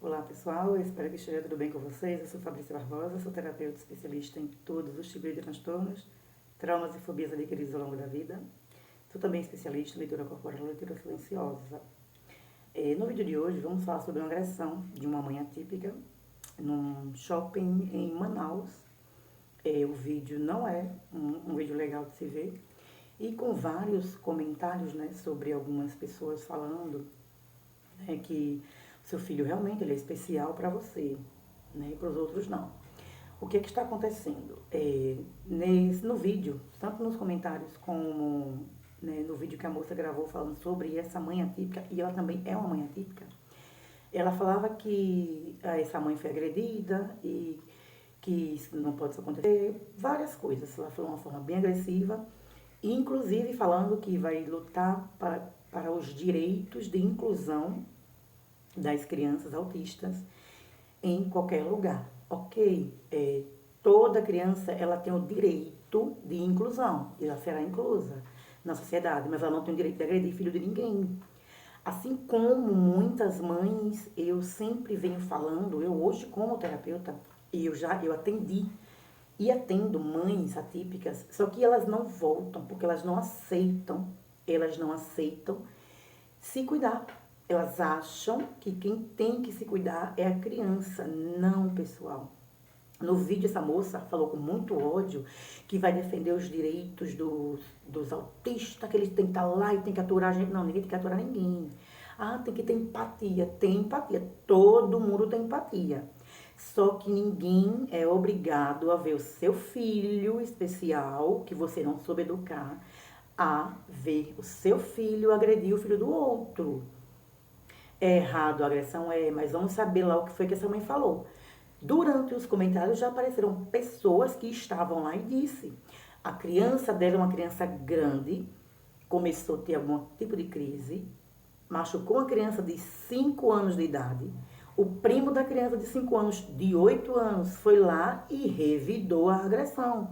Olá pessoal, eu espero que esteja tudo bem com vocês. Eu sou Fabrícia Barbosa, sou terapeuta especialista em todos os tipos de transtornos, traumas e fobias adquiridos ao longo da vida. Sou também especialista em leitura corporal e leitura silenciosa. No vídeo de hoje vamos falar sobre uma agressão de uma mãe atípica num shopping em Manaus. O vídeo não é um vídeo legal de se ver e com vários comentários, né, sobre algumas pessoas falando, né, que seu filho realmente ele é especial para você, né, e para os outros não. O que está acontecendo? No vídeo, tanto nos comentários como, né, no vídeo que a moça gravou falando sobre essa mãe atípica, e ela também é uma mãe atípica, ela falava que essa mãe foi agredida e que isso não pode acontecer, várias coisas. Ela falou de uma forma bem agressiva, inclusive falando que vai lutar para os direitos de inclusão das crianças autistas em qualquer lugar, ok? Toda criança ela tem o direito de inclusão, ela será inclusa na sociedade, mas ela não tem o direito de agredir filho de ninguém. Assim como muitas mães, eu sempre venho falando, eu hoje como terapeuta, eu atendi e atendo mães atípicas, só que elas não voltam, porque elas não aceitam se cuidar. Elas acham que quem tem que se cuidar é a criança. Não, pessoal. No vídeo, essa moça falou com muito ódio que vai defender os direitos dos autistas, que eles têm que estar lá e tem que aturar a gente. Não, ninguém tem que aturar ninguém. Ah, tem que ter empatia. Tem empatia. Todo mundo tem empatia. Só que ninguém é obrigado a ver o seu filho especial, que você não soube educar, a ver o seu filho agredir o filho do outro. É errado a agressão? Mas vamos saber lá o que foi que essa mãe falou. Durante os comentários já apareceram pessoas que estavam lá e disse: a criança dela é uma criança grande, começou a ter algum tipo de crise, machucou uma criança de 5 anos de idade, o primo da criança de 5 anos, de 8 anos, foi lá e revidou a agressão.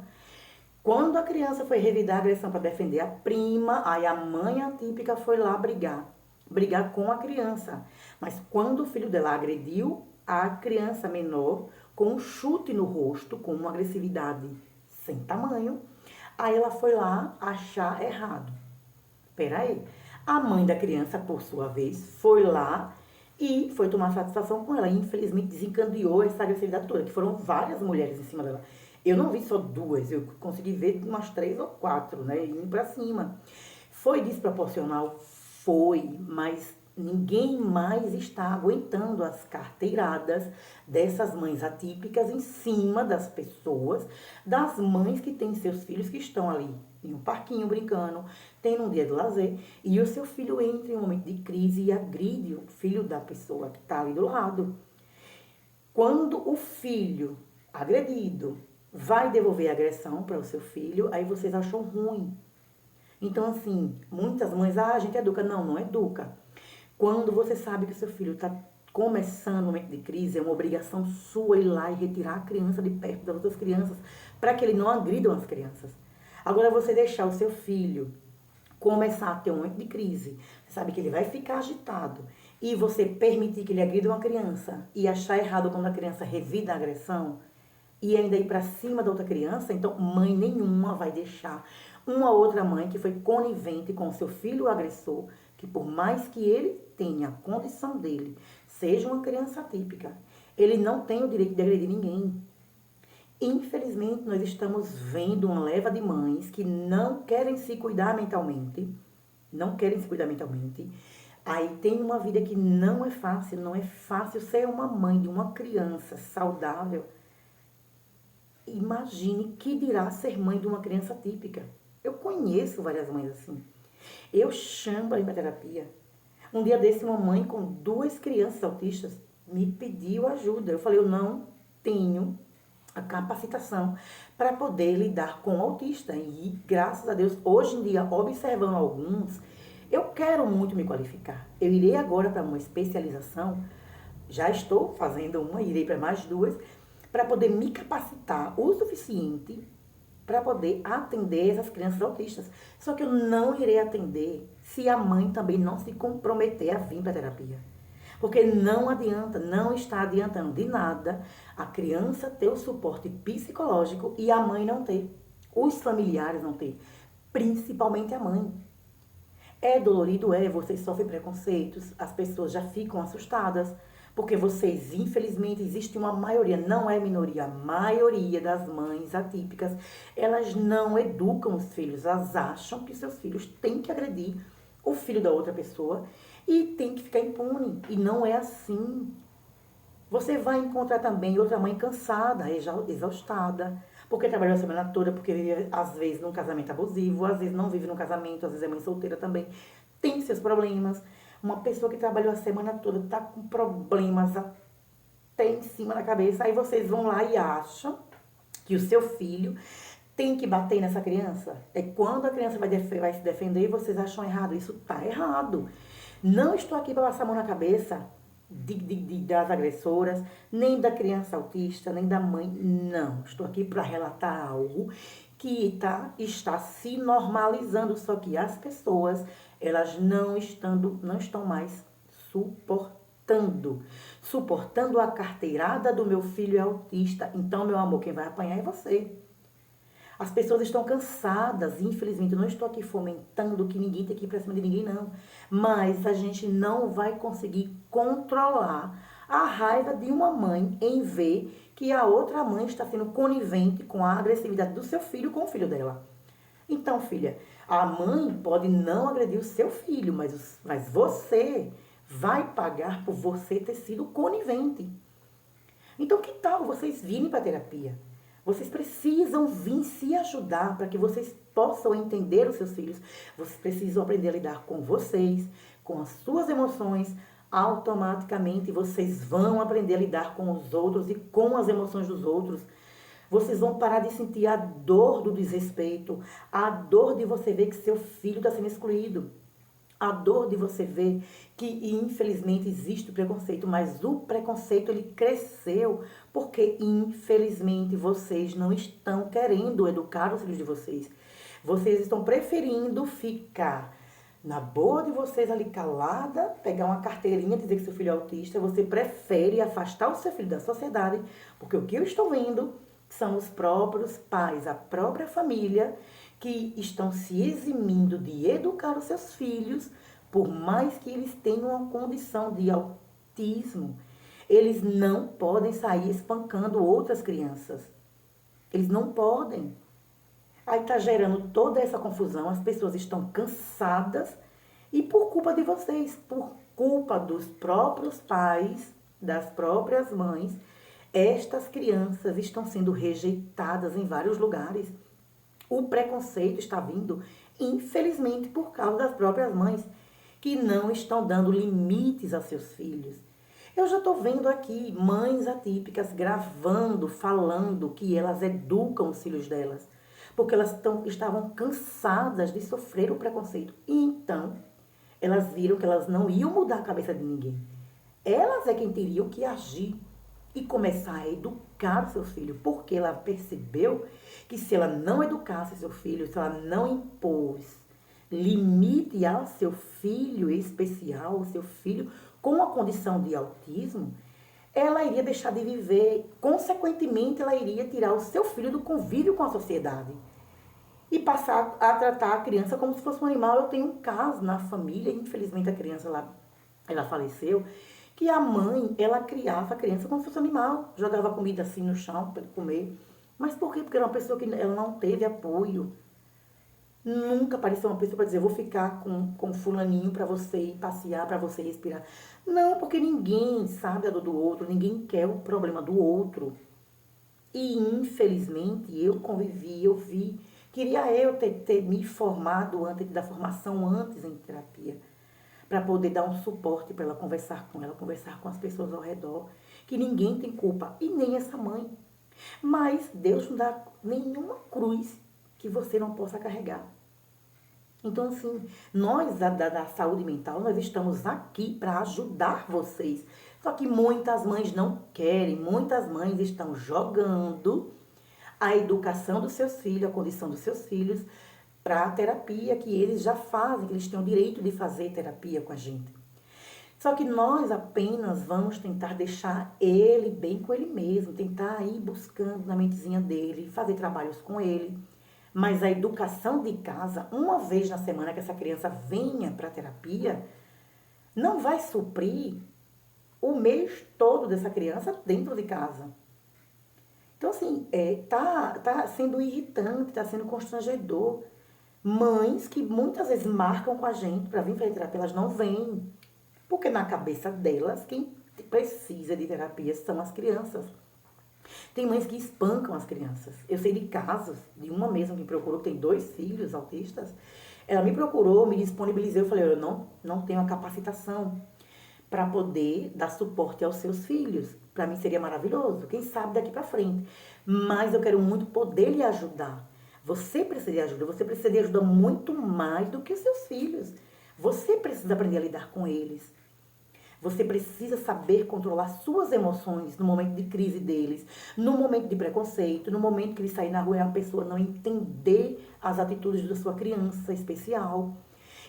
Quando a criança foi revidar a agressão para defender a prima, aí a mãe atípica foi lá brigar com a criança. Mas quando o filho dela agrediu a criança menor com um chute no rosto, com uma agressividade sem tamanho, aí ela foi lá achar errado. Peraí. A mãe da criança, por sua vez, foi lá e foi tomar satisfação com ela. E, infelizmente, desencadeou essa agressividade toda, que foram várias mulheres em cima dela. Eu não vi só duas, eu consegui ver umas 3 ou 4, né, indo pra cima. Foi desproporcional? Foi, mas ninguém mais está aguentando as carteiradas dessas mães atípicas em cima das pessoas, das mães que têm seus filhos que estão ali em um parquinho brincando, tendo um dia de lazer, e o seu filho entra em um momento de crise e agride o filho da pessoa que está ali do lado. Quando o filho agredido vai devolver a agressão para o seu filho, aí vocês acham ruim. Então, assim, muitas mães, a gente educa. Não, não educa. Quando você sabe que o seu filho está começando um momento de crise, é uma obrigação sua ir lá e retirar a criança de perto das outras crianças, para que ele não agrida as crianças. Agora, você deixar o seu filho começar a ter um momento de crise, você sabe que ele vai ficar agitado, e você permitir que ele agrida uma criança e achar errado quando a criança revida a agressão, e ainda ir para cima da outra criança, então mãe nenhuma vai deixar uma outra mãe que foi conivente com o seu filho agressor, que por mais que ele tenha a condição dele, seja uma criança atípica, ele não tem o direito de agredir ninguém. Infelizmente, nós estamos vendo uma leva de mães que não querem se cuidar mentalmente, aí tem uma vida que não é fácil ser uma mãe de uma criança saudável. Imagine que dirá ser mãe de uma criança típica. Eu conheço várias mães assim. Eu chamo a terapia. Um dia desse, uma mãe com 2 crianças autistas me pediu ajuda. Eu falei, eu não tenho a capacitação para poder lidar com o autista. E, graças a Deus, hoje em dia, observando alguns, eu quero muito me qualificar. Eu irei agora para uma especialização, já estou fazendo uma, irei para mais 2, para poder me capacitar o suficiente para poder atender essas crianças autistas. Só que eu não irei atender se a mãe também não se comprometer a vir para a terapia. Porque não adianta, não está adiantando de nada a criança ter o suporte psicológico e a mãe não ter. Os familiares não ter. Principalmente a mãe. É dolorido, vocês sofrem preconceitos, as pessoas já ficam assustadas, porque vocês, infelizmente, existe uma maioria, não é minoria, a maioria das mães atípicas, elas não educam os filhos, elas acham que seus filhos têm que agredir o filho da outra pessoa e tem que ficar impune, e não é assim. Você vai encontrar também outra mãe cansada, exaustada, porque trabalhou a semana toda, porque vive, às vezes, num casamento abusivo, às vezes não vive num casamento, às vezes é mãe solteira também, tem seus problemas. Uma pessoa que trabalhou a semana toda tá com problemas até em cima da cabeça, aí vocês vão lá e acham que o seu filho tem que bater nessa criança. É quando a criança vai se defender e vocês acham errado. Isso tá errado. Não estou aqui para passar a mão na cabeça das agressoras, nem da criança autista, nem da mãe. Não. Estou aqui para relatar algo que está se normalizando. Só que as pessoas, elas não estão mais suportando a carteirada do meu filho é autista. Então, meu amor, quem vai apanhar é você. As pessoas estão cansadas, infelizmente. Eu não estou aqui fomentando que ninguém tem que ir pra cima de ninguém, não. Mas a gente não vai conseguir controlar a raiva de uma mãe em ver que a outra mãe está sendo conivente com a agressividade do seu filho com o filho dela. Então, filha, a mãe pode não agredir o seu filho, mas você vai pagar por você ter sido conivente. Então, que tal vocês virem para terapia? Vocês precisam vir se ajudar para que vocês possam entender os seus filhos. Vocês precisam aprender a lidar com vocês, com as suas emoções. Automaticamente vocês vão aprender a lidar com os outros e com as emoções dos outros. Vocês vão parar de sentir a dor do desrespeito, a dor de você ver que seu filho está sendo excluído. A dor de você ver que, infelizmente, existe o preconceito, mas o preconceito, ele cresceu porque, infelizmente, vocês não estão querendo educar os filhos de vocês. Vocês estão preferindo ficar na boa de vocês ali calada, pegar uma carteirinha, dizer que seu filho é autista. Você prefere afastar o seu filho da sociedade, porque o que eu estou vendo são os próprios pais, a própria família, que estão se eximindo de educar os seus filhos, por mais que eles tenham uma condição de autismo. Eles não podem sair espancando outras crianças. Eles não podem. Aí está gerando toda essa confusão, as pessoas estão cansadas e por culpa de vocês, por culpa dos próprios pais, das próprias mães, estas crianças estão sendo rejeitadas em vários lugares. O preconceito está vindo, infelizmente, por causa das próprias mães, que não estão dando limites a seus filhos. Eu já estou vendo aqui mães atípicas gravando, falando que elas educam os filhos delas, porque elas estavam cansadas de sofrer o preconceito. E então, elas viram que elas não iam mudar a cabeça de ninguém. Elas é quem teriam que agir e começar a educar o seu filho, porque ela percebeu que se ela não educasse seu filho, se ela não impôs limite ao seu filho especial, o seu filho com a condição de autismo, ela iria deixar de viver, consequentemente ela iria tirar o seu filho do convívio com a sociedade e passar a tratar a criança como se fosse um animal. Eu tenho um caso na família, infelizmente a criança ela faleceu, que a mãe, ela criava a criança como se fosse um animal, jogava comida assim no chão para ele comer. Mas por quê? Porque era uma pessoa que ela não teve apoio. Nunca apareceu uma pessoa para dizer, vou ficar com fulaninho para você ir passear, para você respirar. Não, porque ninguém sabe a dor do outro, ninguém quer o problema do outro. E, infelizmente, eu convivi, eu vi. Queria eu ter me formado antes, da formação antes em terapia, para poder dar um suporte para ela, conversar com as pessoas ao redor, que ninguém tem culpa, e nem essa mãe. Mas Deus não dá nenhuma cruz que você não possa carregar. Então, assim, nós da saúde mental, nós estamos aqui para ajudar vocês. Só que muitas mães não querem, muitas mães estão jogando a educação dos seus filhos, a condição dos seus filhos, para a terapia que eles já fazem, que eles têm o direito de fazer terapia com a gente. Só que nós apenas vamos tentar deixar ele bem com ele mesmo, tentar ir buscando na mentezinha dele, fazer trabalhos com ele. Mas a educação de casa, uma vez na semana que essa criança venha para a terapia, não vai suprir o mês todo dessa criança dentro de casa. Então, assim, tá sendo irritante, tá sendo constrangedor. Mães que muitas vezes marcam com a gente para vir fazer terapia, elas não vêm. Porque na cabeça delas, quem precisa de terapia são as crianças. Tem mães que espancam as crianças. Eu sei de casos, de uma mesma que me procurou, que tem 2 filhos autistas. Ela me procurou, me disponibilizou, eu falei, eu não tenho a capacitação para poder dar suporte aos seus filhos. Para mim seria maravilhoso, quem sabe daqui para frente. Mas eu quero muito poder lhe ajudar. Você precisa de ajuda, você precisa de ajuda muito mais do que os seus filhos. Você precisa aprender a lidar com eles. Você precisa saber controlar suas emoções no momento de crise deles, no momento de preconceito, no momento que ele sair na rua e a pessoa não entender as atitudes da sua criança especial.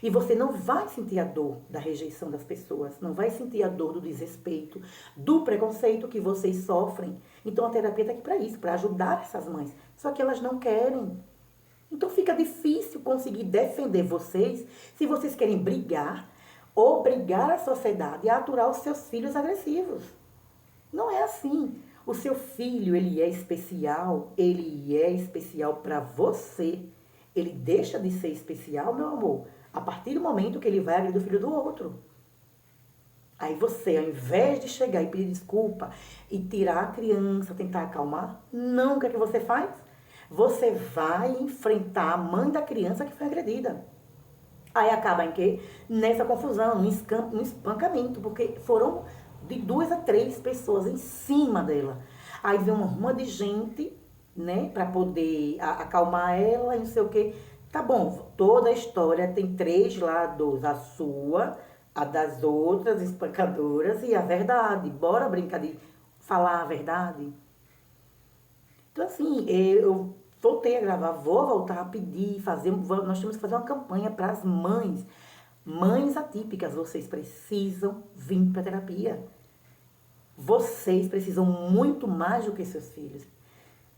E você não vai sentir a dor da rejeição das pessoas, não vai sentir a dor do desrespeito, do preconceito que vocês sofrem. Então a terapia está aqui para isso, para ajudar essas mães. Só que elas não querem. Então fica difícil conseguir defender vocês se vocês querem brigar, obrigar a sociedade a aturar os seus filhos agressivos. Não é assim. O seu filho, ele é especial para você. Ele deixa de ser especial, meu amor, a partir do momento que ele vai agredir o filho do outro. Aí você, ao invés de chegar e pedir desculpa e tirar a criança, tentar acalmar, não, o que é que você faz? Você vai enfrentar a mãe da criança que foi agredida. Aí acaba em quê? Nessa confusão, no espancamento, porque foram de 2 a 3 pessoas em cima dela. Aí vem uma ruma de gente, né, pra poder acalmar ela e não sei o quê. Tá bom, toda a história tem 3 lados, a sua, a das outras espancadoras e a verdade. Bora brincar de falar a verdade? Então, assim, eu voltei a gravar, vou voltar a pedir, nós temos que fazer uma campanha para as mães. Mães atípicas, vocês precisam vir para terapia. Vocês precisam muito mais do que seus filhos.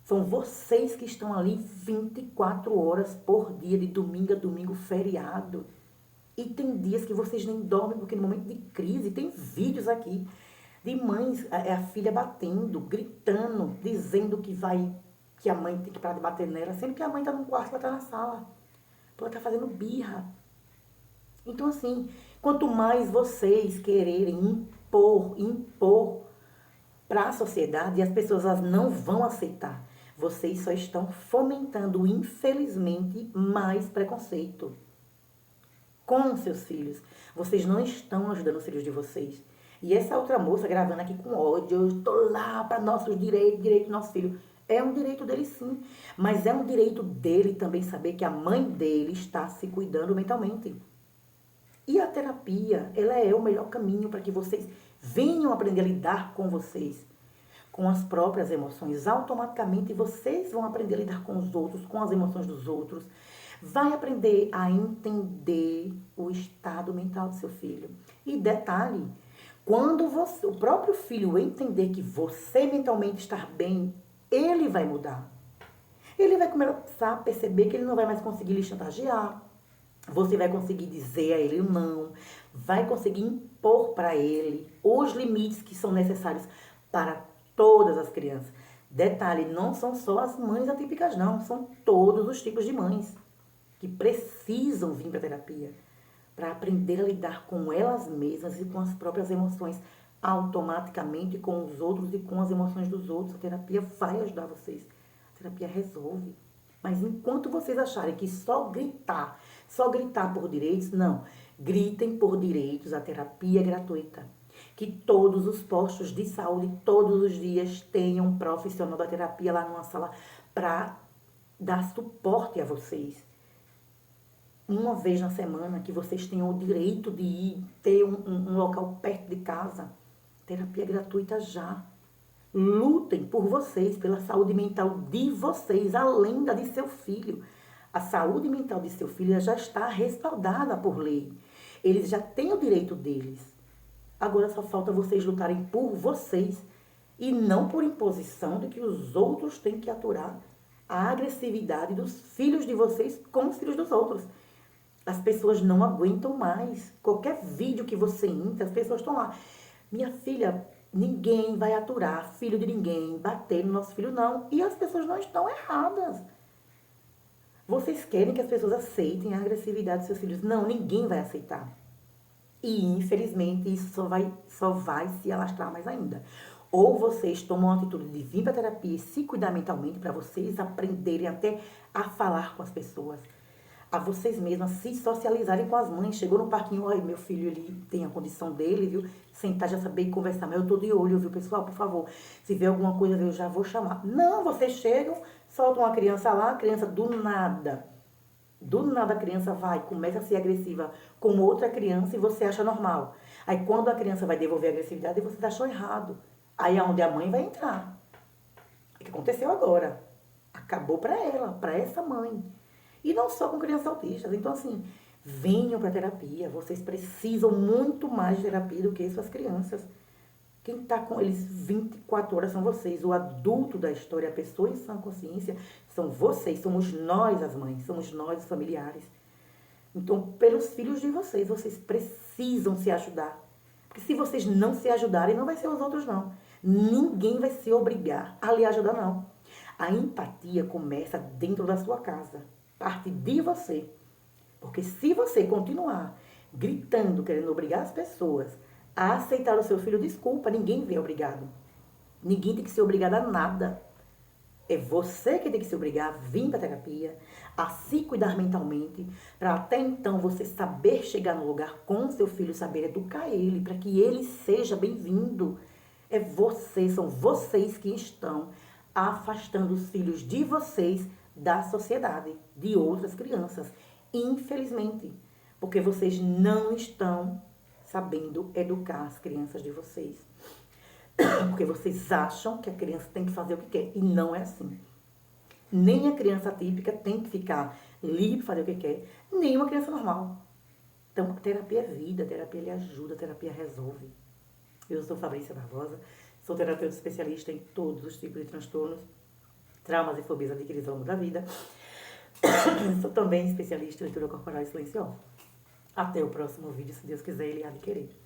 São vocês que estão ali 24 horas por dia, de domingo a domingo, feriado. E tem dias que vocês nem dormem, porque no momento de crise, tem vídeos aqui de mães, a filha batendo, gritando, dizendo que a mãe tem que parar de bater nela, sendo que a mãe está no quarto, ela está na sala. Ela está fazendo birra. Então, assim, quanto mais vocês quererem impor para a sociedade, as pessoas elas não vão aceitar. Vocês só estão fomentando, infelizmente, mais preconceito com seus filhos. Vocês não estão ajudando os filhos de vocês. E essa outra moça gravando aqui com ódio, eu estou lá para nossos direitos do nosso filho. É um direito dele sim, mas é um direito dele também saber que a mãe dele está se cuidando mentalmente. E a terapia, ela é o melhor caminho para que vocês venham aprender a lidar com vocês, com as próprias emoções. Automaticamente vocês vão aprender a lidar com os outros, com as emoções dos outros. Vai aprender a entender o estado mental do seu filho. E detalhe, quando o próprio filho entender que você mentalmente está bem, ele vai mudar. Ele vai começar a perceber que ele não vai mais conseguir lhe chantagear. Você vai conseguir dizer a ele o não. Vai conseguir impor para ele os limites que são necessários para todas as crianças. Detalhe, não são só as mães atípicas, não. São todos os tipos de mães que precisam vir para a terapia para aprender a lidar com elas mesmas e com as próprias emoções automaticamente, com os outros e com as emoções dos outros. A terapia vai ajudar vocês. A terapia resolve. Mas enquanto vocês acharem que só gritar por direitos, não. Gritem por direitos, a terapia é gratuita. Que todos os postos de saúde, todos os dias, tenham um profissional da terapia lá numa sala para dar suporte a vocês. Uma vez na semana, que vocês tenham o direito de ir, ter um local perto de casa. Terapia gratuita já. Lutem por vocês, pela saúde mental de vocês, além da de seu filho. A saúde mental de seu filho já está respaldada por lei. Eles já têm o direito deles. Agora só falta vocês lutarem por vocês e não por imposição de que os outros têm que aturar a agressividade dos filhos de vocês com os filhos dos outros. As pessoas não aguentam mais. Qualquer vídeo que você entra, as pessoas estão lá. Minha filha, ninguém vai aturar filho de ninguém, bater no nosso filho, não. E as pessoas não estão erradas. Vocês querem que as pessoas aceitem a agressividade dos seus filhos? Não, ninguém vai aceitar. E, infelizmente, isso só vai se alastrar mais ainda. Ou vocês tomam a atitude de vir para a terapia e se cuidar mentalmente para vocês aprenderem até a falar com as pessoas. A vocês mesmas se socializarem com as mães. Chegou no parquinho, olha, meu filho, ele tem a condição dele, viu? Sentar, já saber conversar. Mas eu tô de olho, viu, pessoal? Por favor, se vê alguma coisa, eu já vou chamar. Não, vocês chegam, soltam uma criança lá, a criança do nada a criança começa a ser agressiva com outra criança e você acha normal. Aí quando a criança vai devolver a agressividade, você achou errado. Aí é onde a mãe vai entrar. O que aconteceu agora? Acabou para ela, para essa mãe. E não só com crianças autistas. Então, assim, venham para terapia. Vocês precisam muito mais de terapia do que suas crianças. Quem está com eles 24 horas são vocês. O adulto da história, a pessoa em sã consciência, são vocês. Somos nós as mães, somos nós os familiares. Então, pelos filhos de vocês, vocês precisam se ajudar. Porque se vocês não se ajudarem, não vai ser os outros, não. Ninguém vai se obrigar a lhe ajudar, não. A empatia começa dentro da sua casa. Parte de você. Porque se você continuar gritando, querendo obrigar as pessoas a aceitar o seu filho, desculpa, ninguém vem obrigado. Ninguém tem que ser obrigado a nada. É você que tem que se obrigar a vir para a terapia, a se cuidar mentalmente, para até então você saber chegar no lugar com o seu filho, saber educar ele, para que ele seja bem-vindo. É você, são vocês que estão afastando os filhos de vocês da sociedade, de outras crianças. Infelizmente, porque vocês não estão sabendo educar as crianças de vocês. Porque vocês acham que a criança tem que fazer o que quer. E não é assim. Nem a criança típica tem que ficar livre para fazer o que quer, nem uma criança normal. Então, terapia é vida, terapia lhe ajuda, terapia resolve. Eu sou Fabrícia Barbosa, sou terapeuta especialista em todos os tipos de transtornos, traumas e fobias adquiridos ao longo da vida. Sou também especialista em leitura corporal e silenciosa. Até o próximo vídeo, se Deus quiser, ele há de querer.